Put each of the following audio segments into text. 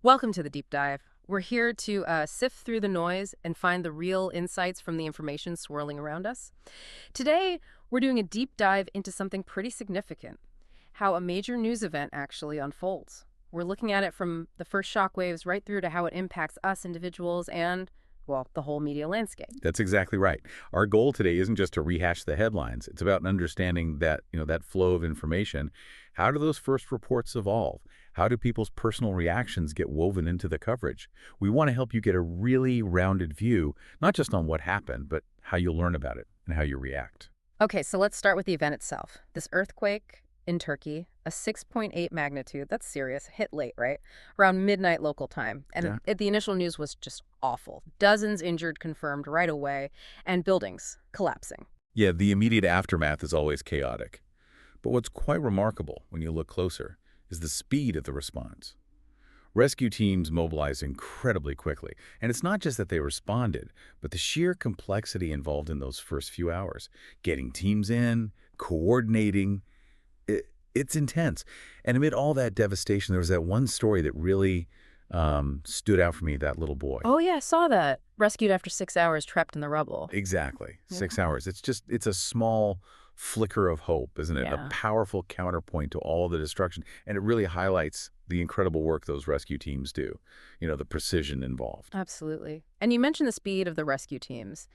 Welcome to the deep dive. We're here to sift through the noise and find the real insights from the information swirling around us. Today, we're doing a deep dive into something pretty significant, how a major news event actually unfolds. We're looking at it from the first shockwaves right through to how it impacts us individuals and, well, the whole media landscape. That's exactly right. Our goal today isn't just to rehash the headlines. It's about understanding that flow of information. How do those first reports evolve? How do people's personal reactions get woven into the coverage? We want to help you get a really rounded view, not just on what happened, but how you'll learn about it and how you react. Okay, so let's start with the event itself. This earthquake in Turkey, a 6.8 magnitude, that's serious, hit late, right? Around midnight local time. And Yeah. the initial news was just awful. Dozens injured confirmed right away, and buildings collapsing. Yeah, the immediate aftermath is always chaotic. But what's quite remarkable when you look closer is the speed of the response. Rescue teams mobilized incredibly quickly, and it's not just that they responded, but the sheer complexity involved in those first few hours. Getting teams in, coordinating, it's intense. And amid all that devastation, there was that one story that really stood out for me, that little boy. Oh, yeah, I saw that. Rescued after 6 hours trapped in the rubble. Exactly. Yeah. 6 hours. It's a small flicker of hope, isn't it? Yeah. A powerful counterpoint to all the destruction. And it really highlights the incredible work those rescue teams do, the precision involved. Absolutely. And you mentioned the speed of the rescue teams.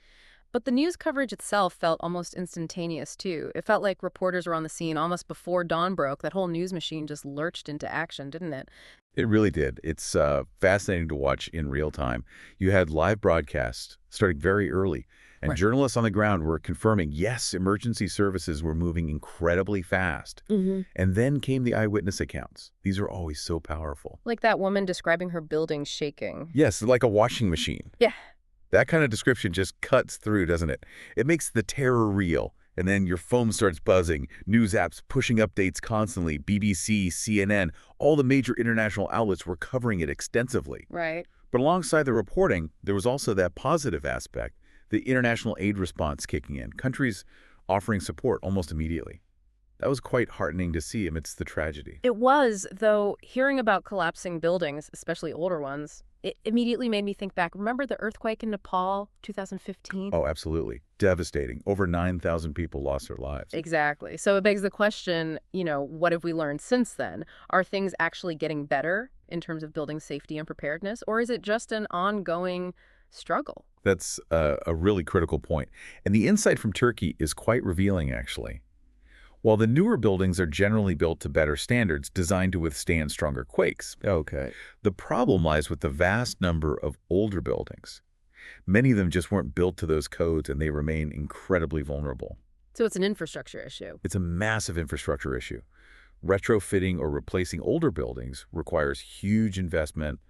But the news coverage itself felt almost instantaneous, too. It felt like reporters were on the scene almost before dawn broke. That whole news machine just lurched into action, didn't it? It really did. It's fascinating to watch in real time. You had live broadcasts starting very early, and Right. journalists on the ground were confirming, yes, emergency services were moving incredibly fast. And then came the eyewitness accounts. These are always so powerful. Like that woman describing her building shaking. Yes, like a washing machine. Yeah. That kind of description just cuts through, doesn't it? It makes the terror real. And then your phone starts buzzing, news apps pushing updates constantly, BBC, CNN, all the major international outlets were covering it extensively. Right. But alongside the reporting, there was also that positive aspect, the international aid response kicking in, countries offering support almost immediately. That was quite heartening to see amidst the tragedy. It was, though, hearing about collapsing buildings, especially older ones, it immediately made me think back. Remember the earthquake in Nepal, 2015? Oh, absolutely. Devastating. Over 9,000 people lost their lives. Exactly. So it begs the question, what have we learned since then? Are things actually getting better in terms of building safety and preparedness, or is it just an ongoing struggle? That's a really critical point. And the insight from Turkey is quite revealing, actually. While the newer buildings are generally built to better standards designed to withstand stronger quakes, okay, the problem lies with the vast number of older buildings. Many of them just weren't built to those codes, and they remain incredibly vulnerable. So it's an infrastructure issue. It's a massive infrastructure issue. Retrofitting or replacing older buildings requires huge investment,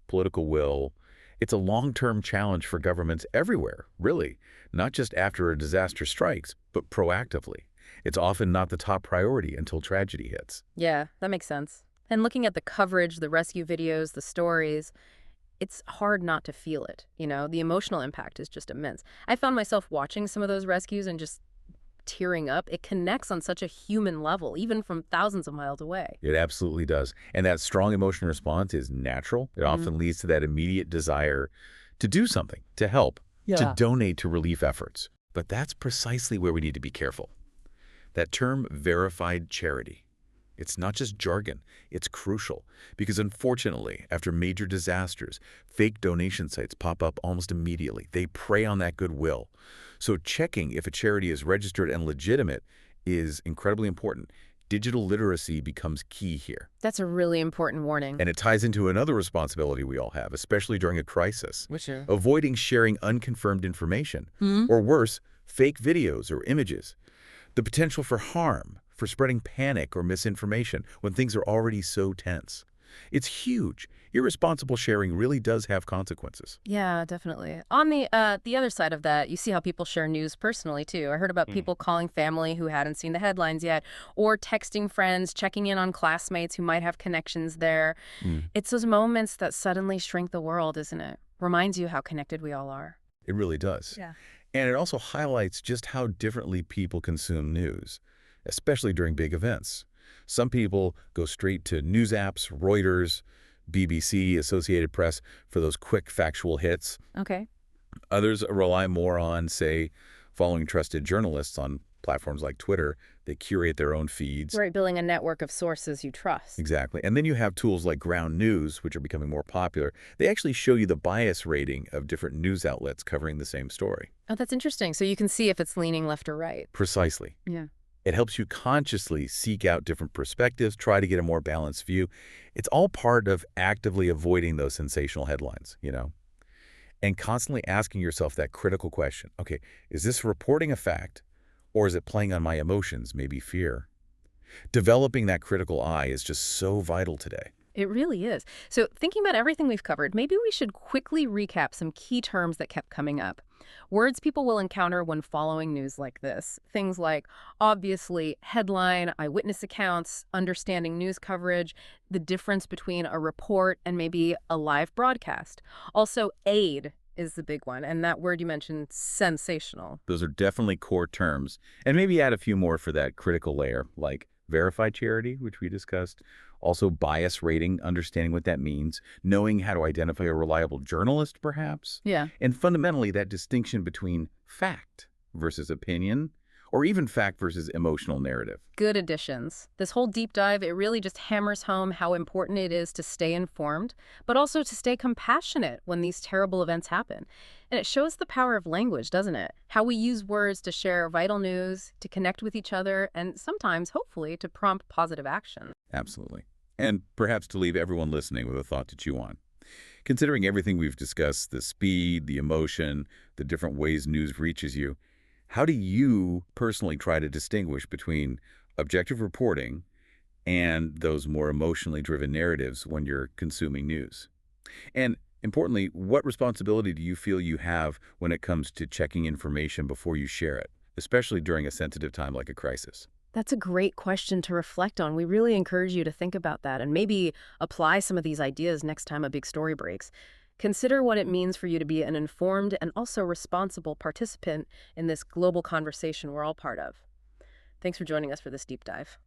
political will. It's a long-term challenge for governments everywhere, really, not just after a disaster strikes, but proactively. It's often not the top priority until tragedy hits. Yeah, that makes sense. And looking at the coverage, the rescue videos, the stories, it's hard not to feel it. The emotional impact is just immense. I found myself watching some of those rescues and just tearing up. It connects on such a human level, even from thousands of miles away. It absolutely does. And that strong emotional response is natural. It often leads to that immediate desire to do something, to help, to donate to relief efforts. But that's precisely where we need to be careful. That term, verified charity, it's not just jargon, it's crucial. Because unfortunately, after major disasters, fake donation sites pop up almost immediately. They prey on that goodwill. So checking if a charity is registered and legitimate is incredibly important. Digital literacy becomes key here. That's a really important warning. And it ties into another responsibility we all have, especially during a crisis. Which is? Avoiding sharing unconfirmed information, Hmm? or worse, fake videos or images. The potential for harm, for spreading panic or misinformation when things are already so tense. It's huge. Irresponsible sharing really does have consequences. Yeah, definitely. On the other side of that, you see how people share news personally, too. I heard about people calling family who hadn't seen the headlines yet, or texting friends, checking in on classmates who might have connections there. It's those moments that suddenly shrink the world, isn't it? Reminds you how connected we all are. It really does. Yeah. And it also highlights just how differently people consume news, especially during big events. Some people go straight to news apps, Reuters, BBC, Associated Press for those quick factual hits. Okay. Others rely more on, say, following trusted journalists on platforms like Twitter. They curate their own feeds. Right, building a network of sources you trust. Exactly. And then you have tools like Ground News, which are becoming more popular. They actually show you the bias rating of different news outlets covering the same story. Oh, that's interesting. So you can see if it's leaning left or right. Precisely. Yeah. It helps you consciously seek out different perspectives, try to get a more balanced view. It's all part of actively avoiding those sensational headlines, and constantly asking yourself that critical question. Okay, is this reporting a fact, or is it playing on my emotions, maybe fear? Developing that critical eye is just so vital today. It really is. So thinking about everything we've covered, maybe we should quickly recap some key terms that kept coming up. Words people will encounter when following news like this. Things like, obviously, headline, eyewitness accounts, understanding news coverage, the difference between a report and maybe a live broadcast. Also, aid is the big one, and that word you mentioned, sensational. Those are definitely core terms. And maybe add a few more for that critical layer, like verified charity, which we discussed. Also bias rating, understanding what that means, knowing how to identify a reliable journalist, perhaps. Yeah. And fundamentally, that distinction between fact versus opinion, or even fact versus emotional narrative. Good additions. This whole deep dive, it really just hammers home how important it is to stay informed, but also to stay compassionate when these terrible events happen. And it shows the power of language, doesn't it? How we use words to share vital news, to connect with each other, and sometimes, hopefully, to prompt positive action. Absolutely. And perhaps to leave everyone listening with a thought to chew on. Considering everything we've discussed, the speed, the emotion, the different ways news reaches you, how do you personally try to distinguish between objective reporting and those more emotionally driven narratives when you're consuming news? And importantly, what responsibility do you feel you have when it comes to checking information before you share it, especially during a sensitive time like a crisis? That's a great question to reflect on. We really encourage you to think about that and maybe apply some of these ideas next time a big story breaks. Consider what it means for you to be an informed and also responsible participant in this global conversation we're all part of. Thanks for joining us for this deep dive.